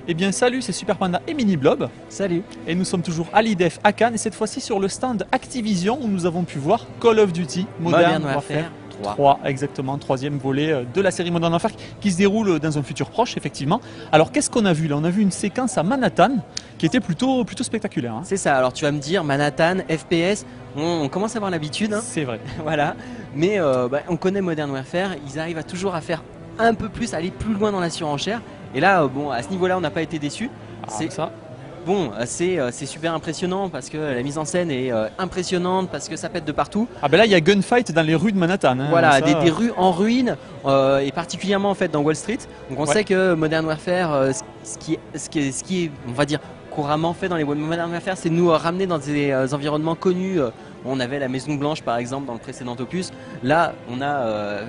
Eh bien salut, c'est Super Panda et Mini Blob. Salut. Et nous sommes toujours à l'IDEF à Cannes et cette fois-ci sur le stand Activision où nous avons pu voir Call of Duty Modern Warfare 3. Exactement, troisième volet de la série Modern Warfare qui se déroule dans un futur proche effectivement. Alors qu'est-ce qu'on a vu là? On a vu une séquence à Manhattan qui était plutôt spectaculaire. Hein. C'est ça, alors tu vas me dire Manhattan, FPS, on commence à avoir l'habitude. Hein. C'est vrai. Voilà, mais on connaît Modern Warfare, ils arrivent toujours à faire un peu plus, aller plus loin dans la surenchère. Et là, bon, à ce niveau-là, on n'a pas été déçus. C'est ça. Bon, c'est super impressionnant parce que la mise en scène est impressionnante, parce que ça pète de partout. Ah ben là, il y a gunfight dans les rues de Manhattan. Hein, voilà, ça... des rues en ruine et particulièrement en fait dans Wall Street. Donc on sait que Modern Warfare, ce qui est, on va dire, couramment fait dans les Modern Warfare, c'est de nous ramener dans des environnements connus. On avait la Maison Blanche par exemple dans le précédent opus. Là, on a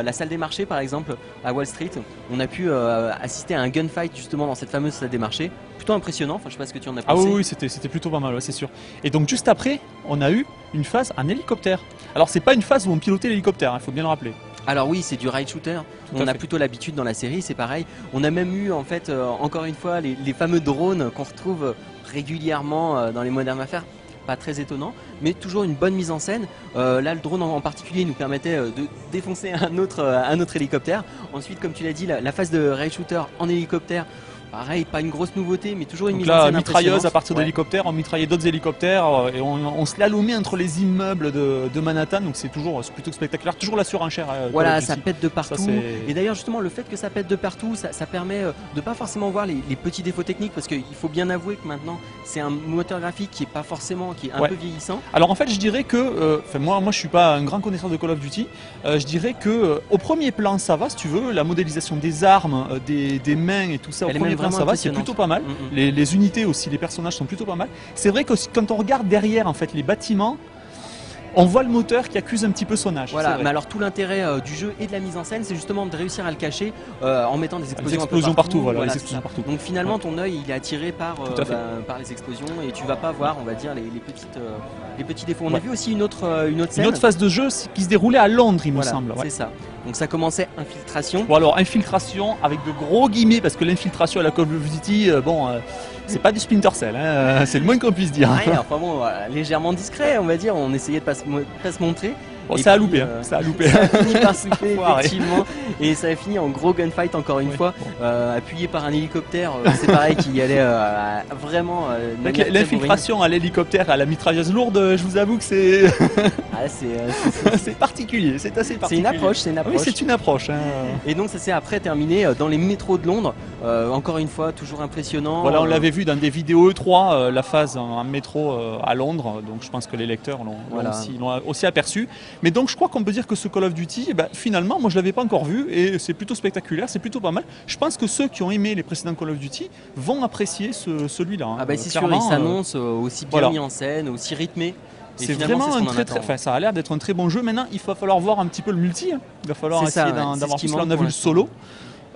la salle des marchés par exemple à Wall Street. On a pu assister à un gunfight justement dans cette fameuse salle des marchés. Plutôt impressionnant. Enfin, je sais pas ce que tu en as pensé. Ah oui, c'était plutôt pas mal, ouais, c'est sûr. Et donc juste après, on a eu une phase en hélicoptère. Alors c'est pas une phase où on pilotait l'hélicoptère, il faut bien le rappeler. Alors oui, c'est du rail shooter. On a plutôt l'habitude dans la série, c'est pareil. On a même eu en fait, encore une fois, les fameux drones qu'on retrouve régulièrement dans les Modern Warfare. Pas très étonnant, mais toujours une bonne mise en scène. Là, le drone en particulier nous permettait de défoncer un autre hélicoptère. Ensuite, comme tu l'as dit, la phase de rail shooter en hélicoptère. Pareil, pas une grosse nouveauté, mais toujours une mise en scène mitrailleuse à partir de l'hélicoptère, on mitraillait d'autres hélicoptères et on slalomait entre les immeubles de Manhattan, donc c'est plutôt spectaculaire, toujours la surenchère. Voilà, ça pète de partout. Ça, et d'ailleurs, justement, le fait que ça pète de partout, ça permet de pas forcément voir les petits défauts techniques, parce qu'il faut bien avouer que maintenant, c'est un moteur graphique qui est pas forcément, qui est un peu vieillissant. Alors en fait, je dirais que, moi je suis pas un grand connaisseur de Call of Duty, je dirais que au premier plan ça va, si tu veux, la modélisation des armes, des mains et tout ça, au premier plan ça va, c'est plutôt pas mal. Les unités aussi, les personnages sont plutôt pas mal. C'est vrai que quand on regarde derrière en fait les bâtiments, on voit le moteur qui accuse un petit peu son âge. Voilà, mais alors tout l'intérêt du jeu et de la mise en scène, c'est justement de réussir à le cacher en mettant des explosions, partout. Voilà, les explosions partout. Donc finalement, ton œil il est attiré par les explosions et tu vas pas voir, on va dire, les petits défauts. On a vu aussi une autre scène. Une autre phase de jeu qui se déroulait à Londres, il me semble. C'est ça. Donc ça commençait infiltration. Bon alors infiltration avec de gros guillemets parce que l'infiltration à la Call of Duty, c'est pas du Splinter Cell, hein, c'est le moins qu'on puisse dire. Ouais, enfin bon, légèrement discret, on va dire. On essayait de pas se montrer. Bon, ça a loupé, ça a loupé. Ça a fini par se louper, effectivement. Et ça a fini en gros gunfight encore une fois, appuyé par un hélicoptère. C'est pareil qui allait vraiment. L'infiltration à l'hélicoptère, à la mitrailleuse lourde, je vous avoue que c'est. C'est particulier, c'est assez particulier. C'est une approche, Oui, c'est une approche. Hein. Et donc ça s'est après terminé dans les métros de Londres. Encore une fois, toujours impressionnant. Voilà, on l'avait vu dans des vidéos E3, la phase en métro à Londres. Donc je pense que les lecteurs l'ont aussi aperçu. Mais donc je crois qu'on peut dire que ce Call of Duty, finalement, moi je l'avais pas encore vu et c'est plutôt spectaculaire, c'est plutôt pas mal. Je pense que ceux qui ont aimé les précédents Call of Duty vont apprécier celui-là. Hein. Ah bah c'est sûr, il s'annonce aussi bien mis en scène, aussi rythmé. C'est vraiment ça a l'air d'être un très bon jeu. Maintenant, il va falloir voir un petit peu le multi. Hein. Il va falloir essayer d'avoir plus. Là, on a vu le solo.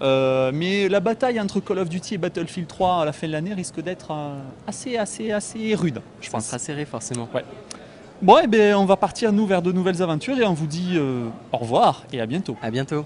Mais la bataille entre Call of Duty et Battlefield 3 à la fin de l'année risque d'être assez rude, je pense. Ça sera serré forcément. Ouais. Bon, et on va partir nous vers de nouvelles aventures et on vous dit au revoir et à bientôt. À bientôt.